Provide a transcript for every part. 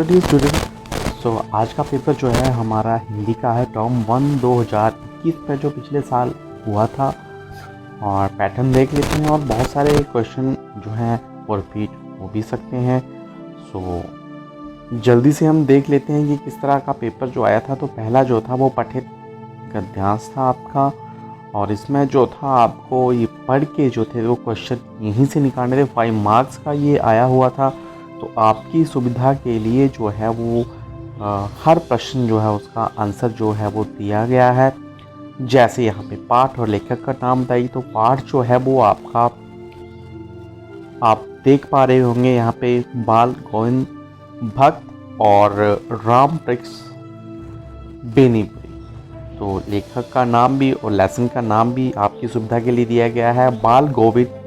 Hello dear student. आज का paper जो है हमारा हिंदी का है टर्म 1 2021 में जो पिछले साल हुआ था। और पैटर्न देख लेते हैं और बहुत सारे क्वेश्चन जो हैं वो रिपीट हो भी सकते हैं। जल्दी से हम देख लेते हैं कि किस तरह का पेपर जो आया था। तो पहला जो था वो पठित गद्यांश था आपका, और इसमें जो था आपको ये पढ़ के जो थे वो क्वेश्चन यहीं से निकालने थे। 5 मार्क्स का ये आया हुआ था। तो आपकी सुविधा के लिए जो है वो हर प्रश्न जो है उसका आंसर जो है वो दिया गया है। जैसे यहाँ पे पाठ और लेखक का नाम बताइए, तो पाठ जो है वो आपका आप देख पा रहे होंगे यहाँ पे बाल गोविंद भक्त और राम वृक्ष बेनीपुरी। तो लेखक का नाम भी और लेसन का नाम भी आपकी सुविधा के लिए दिया गया है। बाल गोविंद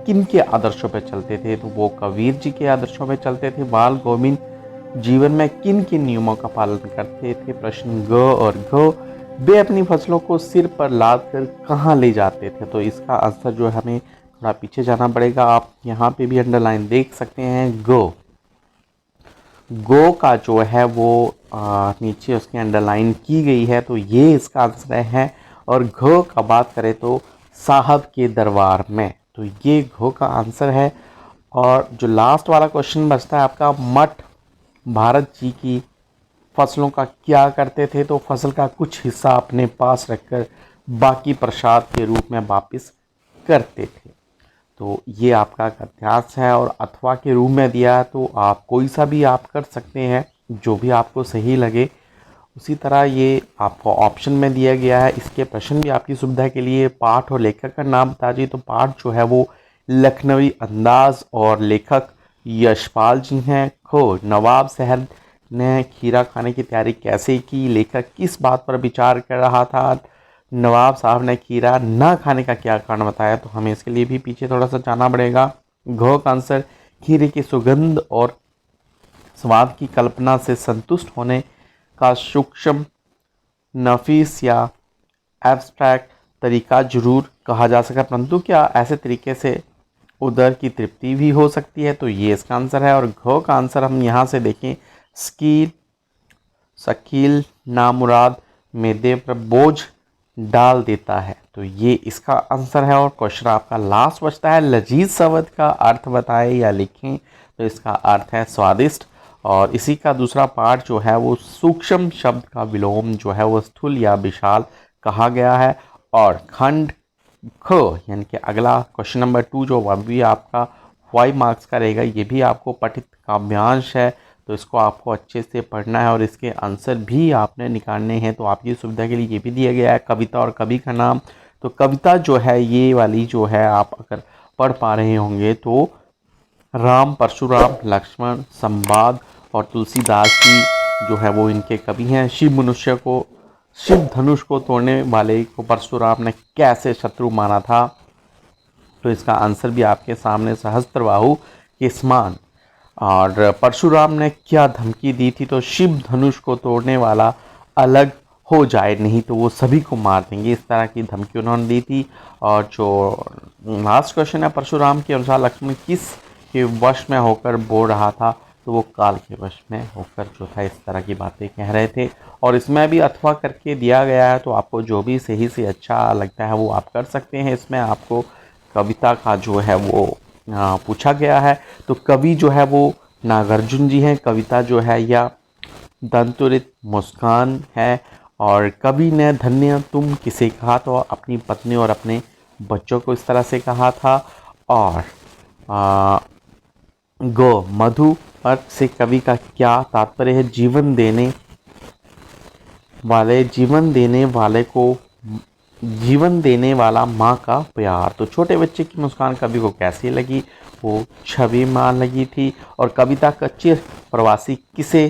किन के आदर्शों पर चलते थे, तो वो कबीर जी के आदर्शों पर चलते थे। बाल गोविंद जीवन में किन किन नियमों का पालन करते थे। प्रश्न ग और घ, वे अपनी फसलों को सिर पर लाद कर कहाँ ले जाते थे। तो इसका आंसर जो हमें थोड़ा पीछे जाना पड़ेगा। आप यहाँ पे भी अंडरलाइन देख सकते हैं। गो का जो है वो नीचे उसकी अंडरलाइन की गई है, तो ये इसका आंसर है। और घ का बात करें तो साहब के दरबार में, तो ये घ का आंसर है। और जो लास्ट वाला क्वेश्चन बचता है आपका, मठ भारत जी की फसलों का क्या करते थे। तो फसल का कुछ हिस्सा अपने पास रखकर बाकी प्रसाद के रूप में वापस करते थे। तो ये आपका गद्यांश है और अथवा के रूप में दिया है, तो आप कोई सा भी आप कर सकते हैं जो भी आपको सही लगे। उसी तरह ये आपको ऑप्शन में दिया गया है। इसके प्रश्न भी आपकी सुविधा के लिए। पाठ और लेखक का नाम बता दीजिए। तो पाठ जो है वो लखनवी अंदाज और लेखक यशपाल जी हैं। खो नवाब साहब ने खीरा खाने की तैयारी कैसे की। लेखक किस बात पर विचार कर रहा था। नवाब साहब ने खीरा ना खाने का क्या कारण बताया। तो हमें इसके लिए भी पीछे थोड़ा सा जाना पड़ेगा। घ का आंसर खीरे की सुगंध और स्वाद की कल्पना से संतुष्ट होने का सूक्ष्म, नफीस या एब्स्ट्रैक्ट तरीका जरूर कहा जा सका, परंतु क्या ऐसे तरीके से उदर की तृप्ति भी हो सकती है। तो ये इसका आंसर है। और घ का आंसर हम यहाँ से देखें, स्कील शकील नामुराद मैदे पर बोझ डाल देता है। तो ये इसका आंसर है। और क्वेश्चन आपका लास्ट बचता है, लजीज शब्द का अर्थ बताएं या लिखें। तो इसका अर्थ है स्वादिष्ट। और इसी का दूसरा पार्ट जो है वो सूक्ष्म शब्द का विलोम जो है वो स्थूल या विशाल कहा गया है। और खंड ख यानी कि अगला क्वेश्चन नंबर 2 जो वह भी आपका 5 मार्क्स का रहेगा, ये भी आपको पठित काव्यांश है। तो इसको आपको अच्छे से पढ़ना है और इसके आंसर भी आपने निकालने हैं। तो आपकी सुविधा के लिए ये भी दिया गया है, कविता और कवि का नाम। तो कविता जो है ये वाली जो है आप अगर पढ़ पा रहे होंगे तो राम, परशुराम, लक्ष्मण, संवाद और तुलसीदास जी जो है वो इनके कवि हैं। शिव धनुष को तोड़ने वाले को परशुराम ने कैसे शत्रु माना था। तो इसका आंसर भी आपके सामने, सहस्त्रबाहु के समान। और परशुराम ने क्या धमकी दी थी। तो शिव धनुष को तोड़ने वाला अलग हो जाए, नहीं तो वो सभी को मार देंगे, इस तरह की धमकी उन्होंने दी थी। और जो लास्ट क्वेश्चन है, परशुराम के अनुसार लक्ष्मण किस के वश में होकर बोल रहा था। तो वो काल के वश में होकर जो था इस तरह की बातें कह रहे थे। और इसमें भी अथवा करके दिया गया है, तो आपको जो भी सही से अच्छा लगता है वो आप कर सकते हैं। इसमें आपको कविता का जो है वो पूछा गया है। तो कवि जो है वो नागार्जुन जी हैं। कविता जो है या दंतुरित मुस्कान है। और कवि ने धन्य तुम किसे कहा, तो अपनी पत्नी और अपने बच्चों को इस तरह से कहा था। और गो मधु अर्थ से कवि का क्या तात्पर्य है। जीवन देने वाला माँ का प्यार। तो छोटे बच्चे की मुस्कान कवि को कैसी लगी, वो छवि माँ लगी थी। और कविता का चिर प्रवासी किसे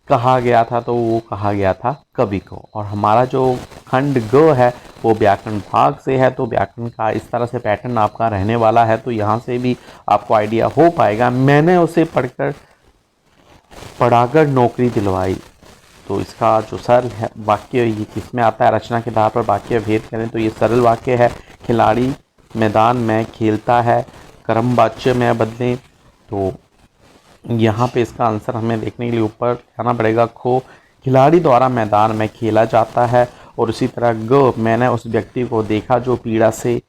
कहा गया था, तो वो कहा गया था कवि को। और हमारा जो खंड ग है वो व्याकरण भाग से है। तो व्याकरण का इस तरह से पैटर्न आपका रहने वाला है। तो यहाँ से भी आपको आइडिया हो पाएगा। मैंने उसे पढ़ाकर नौकरी दिलवाई। तो इसका जो सरल है वाक्य ये किसमें आता है, रचना के आधार पर वाक्य भेद करें। तो ये सरल वाक्य है, खिलाड़ी मैदान में खेलता है। कर्म वाच्य में बदलें तो यहाँ पे इसका आंसर हमें देखने के लिए ऊपर जाना पड़ेगा। खो खिलाड़ी द्वारा मैदान में खेला जाता है। और उसी तरह ग मैंने उस व्यक्ति को देखा जो पीड़ा से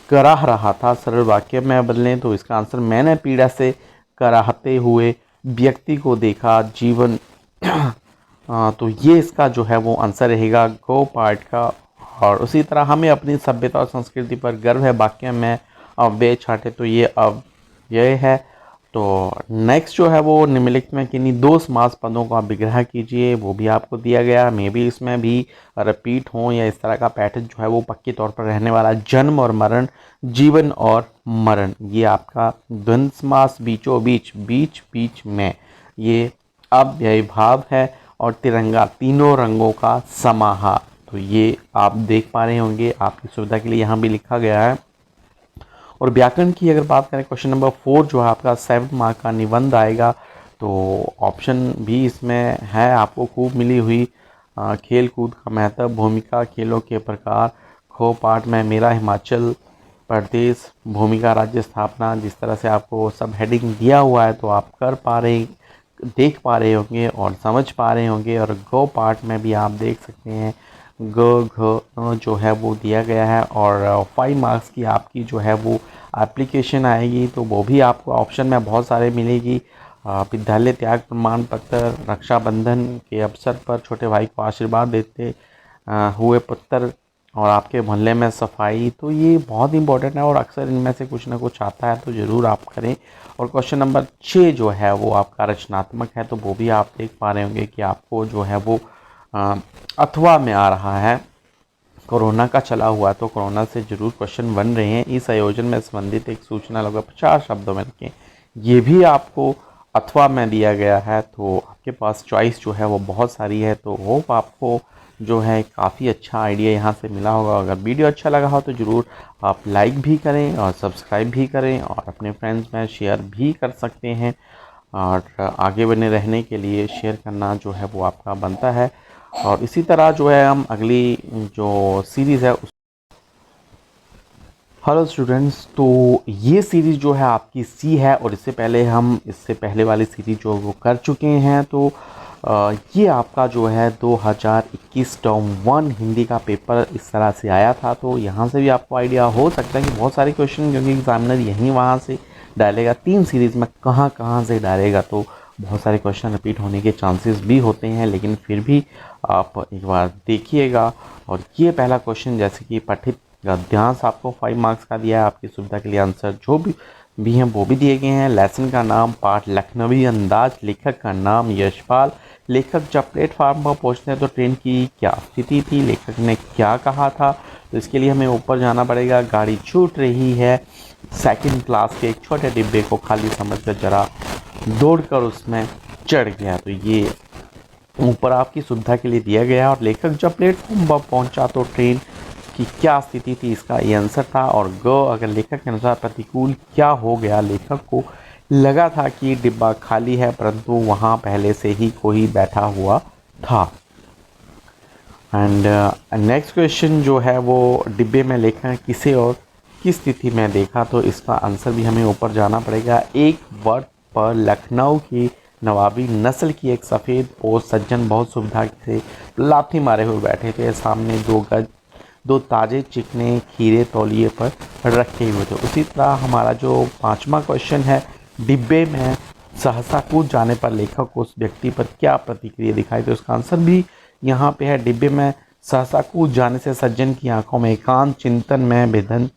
कराह रहा था। सरल वाक्य में बदलें तो इसका आंसर मैंने पीड़ा से कराहते हुए व्यक्ति को देखा। जीवन तो ये इसका जो है वो आंसर रहेगा गो पार्ट का। और उसी तरह हमें अपनी सभ्यता और संस्कृति पर गर्व है वाक्य में अव्यय छाटे तो ये अव्यय है। तो नेक्स्ट जो है वो निम्नलिखित में किन्हीं दो समास पदों का विग्रह कीजिए, वो भी आपको दिया गया। मे भी इसमें भी रिपीट हो या इस तरह का पैटर्न जो है वो पक्के तौर पर रहने वाला। जन्म और मरण, जीवन और मरण, ये आपका द्वंद्व समास। बीचों बीच, बीच बीच में, ये अव्यय भाव है। और तिरंगा, तीनों रंगों का समाहार, तो ये आप देख पा रहे होंगे, आपकी सुविधा के लिए यहाँ भी लिखा गया है। और व्याकरण की अगर बात करें, क्वेश्चन नंबर 4 जो है आपका 7 मार्क का निबंध आएगा। तो ऑप्शन भी इसमें है आपको खूब मिली हुई। खेल कूद का महत्व, भूमिका, खेलों के प्रकार, खो पाठ में मेरा हिमाचल प्रदेश, भूमिका, राज्य स्थापना। जिस तरह से आपको सब हेडिंग दिया हुआ है तो आप कर पा रहे, देख पा रहे होंगे और समझ पा रहे होंगे। और गो पार्ट में भी आप देख सकते हैं ग घ जो है वो दिया गया है। और 5 मार्क्स की आपकी जो है वो एप्लीकेशन आएगी, तो वो भी आपको ऑप्शन में बहुत सारे मिलेगी। विद्यालय त्याग प्रमाण पत्र, रक्षाबंधन के अवसर पर छोटे भाई को आशीर्वाद देते हुए पुत्र, और आपके मोहल्ले में सफाई। तो ये बहुत इंपॉर्टेंट है और अक्सर इनमें से कुछ ना कुछ आता है, तो ज़रूर आप करें। और क्वेश्चन नंबर 6 जो है वो आपका रचनात्मक है, तो वो भी आप देख पा रहे होंगे कि आपको जो है वो अथवा में आ रहा है। कोरोना का चला हुआ, तो कोरोना से जरूर क्वेश्चन बन रहे हैं। इस आयोजन में संबंधित एक सूचना लगभग 50 शब्दों में रखें, ये भी आपको अथवा में दिया गया है। तो आपके पास चॉइस जो है वो बहुत सारी है। तो होप आपको जो है काफ़ी अच्छा आइडिया यहाँ से मिला होगा। अगर वीडियो अच्छा लगा हो तो ज़रूर आप लाइक भी करें और सब्सक्राइब भी करें और अपने फ्रेंड्स में शेयर भी कर सकते हैं। और आगे बने रहने के लिए शेयर करना जो है वो आपका बनता है। और इसी तरह जो है हम अगली जो सीरीज़ है हेलो स्टूडेंट्स, तो ये सीरीज़ जो है आपकी सी है। और इससे पहले वाली सीरीज़ जो वो कर चुके हैं। तो ये आपका जो है 2021 टर्म 1 हिंदी का पेपर इस तरह से आया था। तो यहाँ से भी आपको आइडिया हो सकता है कि बहुत सारे क्वेश्चन क्योंकि एग्जामिनर यहीं वहाँ से डालेगा, 3 सीरीज़ में कहाँ कहाँ से डालेगा, तो बहुत सारे क्वेश्चन रिपीट होने के चांसेस भी होते हैं। लेकिन फिर भी आप एक बार देखिएगा। और ये पहला क्वेश्चन जैसे कि पठित गद्यांश आपको 5 मार्क्स का दिया है। आपकी सुविधा के लिए आंसर जो भी हैं वो भी दिए गए हैं। लेसन का नाम पाठ लखनवी अंदाज, लेखक का नाम यशपाल। लेखक जब प्लेटफार्म पर पहुंचते हैं तो ट्रेन की क्या स्थिति थी, लेखक ने क्या कहा था। तो इसके लिए हमें ऊपर जाना पड़ेगा। गाड़ी छूट रही है, सेकंड क्लास के एक छोटे डिब्बे को खाली समझकर जरा दौड़कर उसमें चढ़ गया। तो ये ऊपर आपकी सुविधा के लिए दिया गया। और लेखक जब प्लेटफॉर्म पर पहुंचा तो ट्रेन की क्या स्थिति थी, इसका ये आंसर था। और ग अगर लेखक के अनुसार प्रतिकूल क्या हो गया, लेखक को लगा था कि डिब्बा खाली है परंतु वहां पहले से ही कोई बैठा हुआ था। एंड नेक्स्ट क्वेश्चन जो है वो डिब्बे में लेखक किसे और किस स्थिति में देखा, तो इसका आंसर भी हमें ऊपर जाना पड़ेगा। एक वर्ड पर लखनऊ की नवाबी नस्ल की एक सफ़ेद पोस्ट सज्जन बहुत सुविधा से लाथी मारे हुए बैठे थे। सामने 2 ताजे चिकने खीरे तौलिए पर रखे हुए थे। उसी तरह हमारा जो 5वां क्वेश्चन है, डिब्बे में सहसा कूद जाने पर लेखक को उस व्यक्ति पर क्या प्रतिक्रिया दिखाई, तो उसका आंसर भी यहाँ पे है। डिब्बे में सहसा कूद जाने से सज्जन की आंखों में एकांत चिंतन में भेदन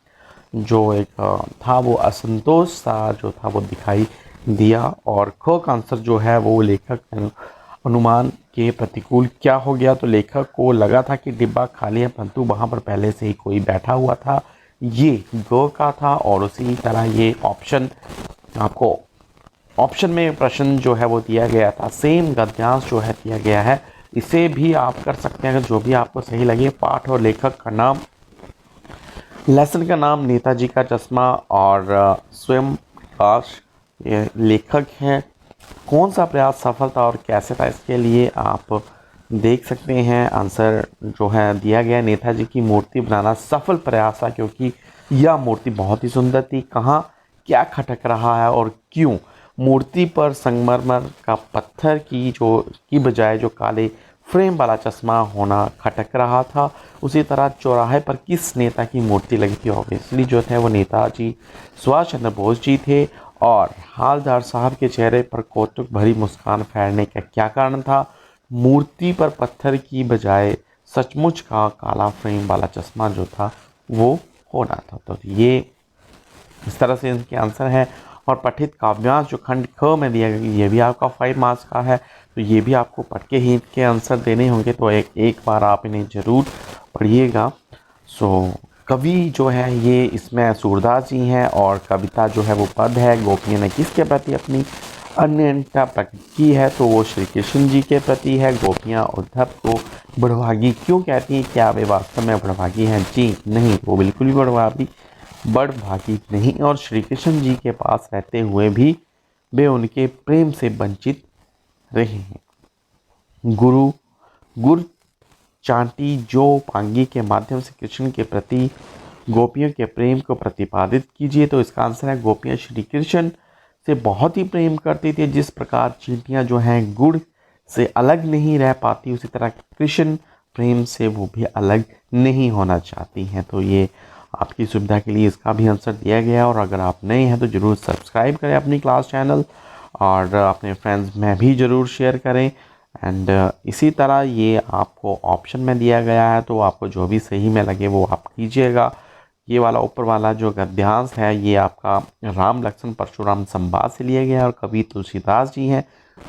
जो एक था वो असंतोष सा जो था वो दिखाई दिया। और ख का आंसर जो है वो लेखक अनुमान के प्रतिकूल क्या हो गया, तो लेखक को लगा था कि डिब्बा खाली है परंतु वहाँ पर पहले से ही कोई बैठा हुआ था, ये ग का था। और उसी तरह ये ऑप्शन आपको ऑप्शन में प्रश्न जो है वो दिया गया था, सेम गद्यांश जो है दिया गया है। इसे भी आप कर सकते हैं अगर जो भी आपको सही लगे। पाठ और लेखक का नाम, लेसन का नाम नेताजी का चश्मा और स्वयं प्रकाश ये लेखक हैं। कौन सा प्रयास सफल था और कैसे था, इसके लिए आप देख सकते हैं। आंसर जो है दिया गया, नेताजी की मूर्ति बनाना सफल प्रयास था क्योंकि यह मूर्ति बहुत ही सुंदर थी। कहाँ क्या खटक रहा है और क्यों, मूर्ति पर संगमरमर का पत्थर की बजाय जो काले फ्रेम वाला चश्मा होना खटक रहा था। उसी तरह चौराहे पर किस नेता की मूर्ति लगी थी? ऑब्वियसली जो थे वो नेताजी सुभाष चंद्र बोस जी थे। और हालदार साहब के चेहरे पर कौतुक भरी मुस्कान फैलने का क्या कारण था? मूर्ति पर पत्थर की बजाय सचमुच का काला फ्रेम वाला चश्मा जो था वो होना था। तो ये इस तरह से इनके आंसर है। और पठित काव्यांश जो खंड ख में दिया गया ये भी आपका 5 मार्क्स का है। तो ये भी आपको पढ़ के ही इनके आंसर देने होंगे, तो एक बार आप इन्हें ज़रूर पढ़िएगा। सो कवि जो है ये इसमें सूरदास जी हैं और कविता जो है वो पद है गोपियों ने किसके प्रति अपनी अन्यता प्रकट की है? तो वो श्री कृष्ण जी के प्रति है। गोपियाँ उद्धव को बड़भागी क्यों कहती हैं? क्या वे वास्तव में बड़भागी हैं? जी नहीं, वो बिल्कुल भी बड़भागी नहीं। और श्री कृष्ण जी के पास रहते हुए भी वे उनके प्रेम से वंचित रहे हैं। गुर चांटी जो पांगी के माध्यम से कृष्ण के प्रति गोपियों के प्रेम को प्रतिपादित कीजिए। तो इसका आंसर है गोपियाँ श्री कृष्ण से बहुत ही प्रेम करती थी। जिस प्रकार चींटियाँ जो हैं गुड़ से अलग नहीं रह पाती, उसी तरह कृष्ण प्रेम से वो भी अलग नहीं होना चाहती हैं। तो ये आपकी सुविधा के लिए इसका भी आंसर दिया गया है। और अगर आप नए हैं तो ज़रूर सब्सक्राइब करें अपनी क्लास चैनल और अपने फ्रेंड्स में भी ज़रूर शेयर करें। एंड इसी तरह ये आपको ऑप्शन में दिया गया है, तो आपको जो भी सही में लगे वो आप कीजिएगा। ये वाला ऊपर वाला जो गद्यांश है ये आपका राम लक्ष्मण परशुराम संवाद से लिया गया है और कवि तुलसीदास जी हैं।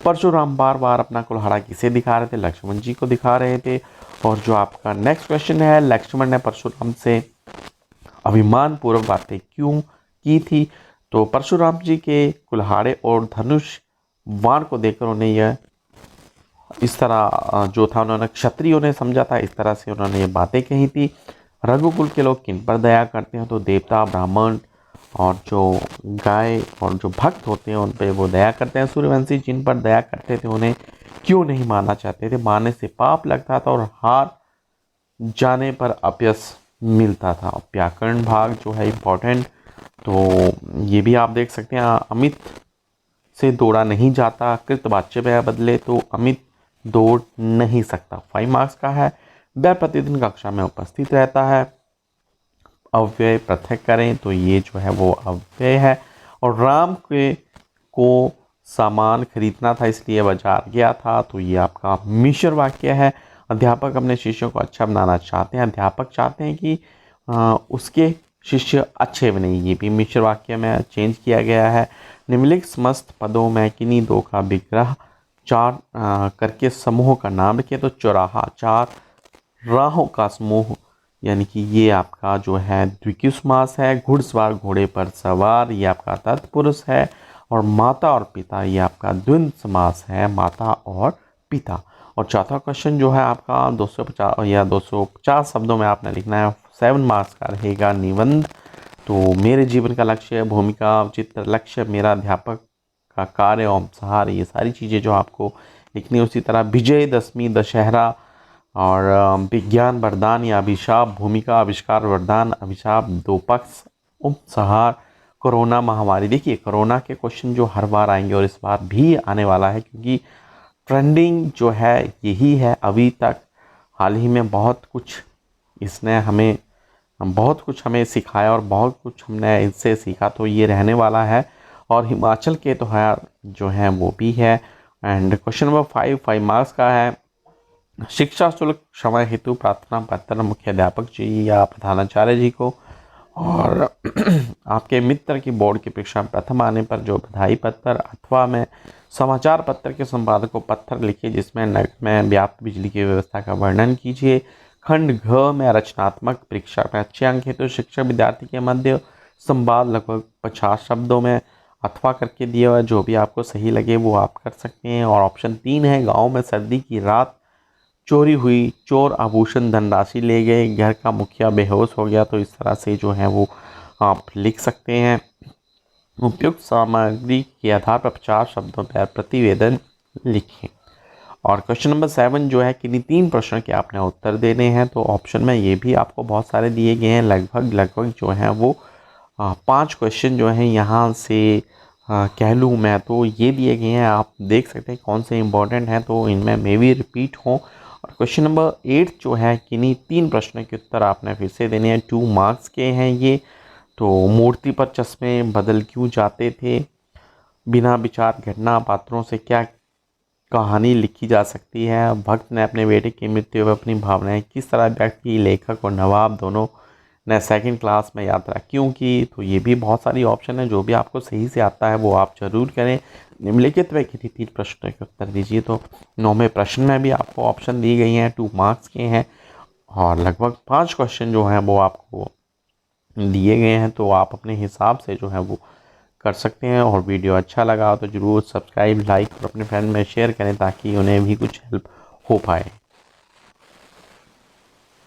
परशुराम बार बार अपना कुल्हाड़ा किसे दिखा रहे थे? लक्ष्मण जी को दिखा रहे थे। और जो आपका नेक्स्ट क्वेश्चन है, लक्ष्मण ने परशुराम से अभिमान पूर्वक बातें क्यों की थी? तो परशुराम जी के कुल्हाड़े और धनुष बाण को देखकर उन्हें यह इस तरह जो था उन्होंने क्षत्रियों ने समझा था, इस तरह से उन्होंने ये बातें कही थी। रघुकुल के लोग किन पर दया करते हैं? तो देवता, ब्राह्मण और जो गाय और जो भक्त होते हैं उन पर वो दया करते हैं। सूर्यवंशी जिन पर दया करते थे उन्हें क्यों नहीं मानना चाहते थे? मानने से पाप लगता था और हार जाने पर अपयश मिलता था। व्याकरण भाग जो है इम्पोर्टेंट, तो ये भी आप देख सकते हैं। अमित से दौड़ा नहीं जाता, कृतवाच्य में बदले तो अमित दौड़ नहीं सकता। 5 मार्क्स का है। वह प्रतिदिन कक्षा में उपस्थित रहता है। अव्यय पृथक करें, तो ये जो है वो अव्यय है। और राम को सामान खरीदना था इसलिए बाजार गया था, तो ये आपका मिश्र वाक्य है। अध्यापक अपने शिष्यों को अच्छा बनाना चाहते हैं। अध्यापक चाहते हैं कि उसके शिष्य अच्छे बने, ये भी मिश्र वाक्य में चेंज किया गया है। निम्नलिखित समस्त पदों में किन्हीं दो का विग्रह चार करके समूह का नाम रखिए। तो चौराहा 4 राहों का समूह, यानी कि ये आपका जो है द्वितीय समास है। घुड़सवार घोड़े पर सवार, ये आपका तत्पुरुष है। और माता और पिता, ये आपका द्वंद्व समास है, माता और पिता। और चौथा क्वेश्चन जो है आपका 250 या 250 शब्दों में आपने लिखना है। 7 मार्क्स का रहेगा निबंध। तो मेरे जीवन का लक्ष्य, भूमिका, चित्र, लक्ष्य, मेरा अध्यापक का कार्य, औपचार, ये सारी चीज़ें जो आपको लिखनी है। उसी तरह विजय दशमी, दशहरा और विज्ञान, वरदान या अभिशाप, भूमिका, आविष्कार, वरदान, अभिशाप, दो पक्ष, उपसंहार, कोरोना महामारी। देखिए कोरोना के क्वेश्चन जो हर बार आएंगे और इस बार भी आने वाला है, क्योंकि ट्रेंडिंग जो है यही है अभी तक। हाल ही में बहुत कुछ इसने हमें सिखाया और बहुत कुछ हमने इससे सीखा, तो ये रहने वाला है। और हिमाचल के त्योहार जो हैं वो भी है। एंड क्वेश्चन नंबर 5 मार्क्स का है। शिक्षा शुल्क क्षमा हेतु प्रार्थना पत्र मुख्याध्यापक जी या प्रधानाचार्य जी को, और आपके मित्र की बोर्ड की परीक्षा में प्रथम आने पर जो बधाई पत्र अथवा में समाचार पत्र के संपादक को पत्र लिखिए जिसमें नगर में व्याप्त बिजली की व्यवस्था का वर्णन कीजिए। खंड घ में रचनात्मक परीक्षा में अच्छे अंक हेतु शिक्षक विद्यार्थी के मध्य संवाद लगभग 50 शब्दों में अथवा करके दिया हुआ, जो भी आपको सही लगे वो आप कर सकते हैं। और ऑप्शन 3 है, गाँव में सर्दी की रात चोरी हुई, चोर आभूषण धनराशि ले गए, घर का मुखिया बेहोश हो गया। तो इस तरह से जो है वो आप लिख सकते हैं। उपयुक्त सामग्री के आधार पर 50 शब्दों पर प्रतिवेदन लिखें। और क्वेश्चन नंबर 7 जो है किन्हीं 3 प्रश्न के आपने उत्तर देने हैं। तो ऑप्शन में ये भी आपको बहुत सारे दिए गए हैं, लगभग जो हैं वो 5 क्वेश्चन जो हैं यहाँ से कह लूँ मैं तो ये दिए गए हैं, आप देख सकते हैं कौन से इंपॉर्टेंट हैं, तो इनमें मे भी रिपीट हों। और क्वेश्चन नंबर 8 जो है किन्हीं 3 प्रश्नों के उत्तर आपने फिर से देने हैं, 2 मार्क्स के हैं ये। तो मूर्ति पर चश्मे बदल क्यों जाते थे, बिना विचार घटना पात्रों से क्या कहानी लिखी जा सकती है, भक्त ने अपने बेटे की मृत्यु पर अपनी भावनाएं किस तरह व्यक्त की, लेखक और नवाब दोनों ने सेकंड क्लास में यात्रा क्यों की। तो ये भी बहुत सारी ऑप्शन है, जो भी आपको सही से आता है वो आप जरूर करें। निम्नलिखित में किसी 3 प्रश्नों के उत्तर दीजिए। तो 9वें प्रश्न में भी आपको ऑप्शन दी गई हैं, 2 मार्क्स के हैं और लगभग 5 क्वेश्चन जो हैं वो आपको दिए गए हैं। तो आप अपने हिसाब से जो है वो कर सकते हैं। और वीडियो अच्छा लगा तो ज़रूर सब्सक्राइब, लाइक और अपने फ्रेंड में शेयर करें ताकि उन्हें भी कुछ हेल्प हो पाए।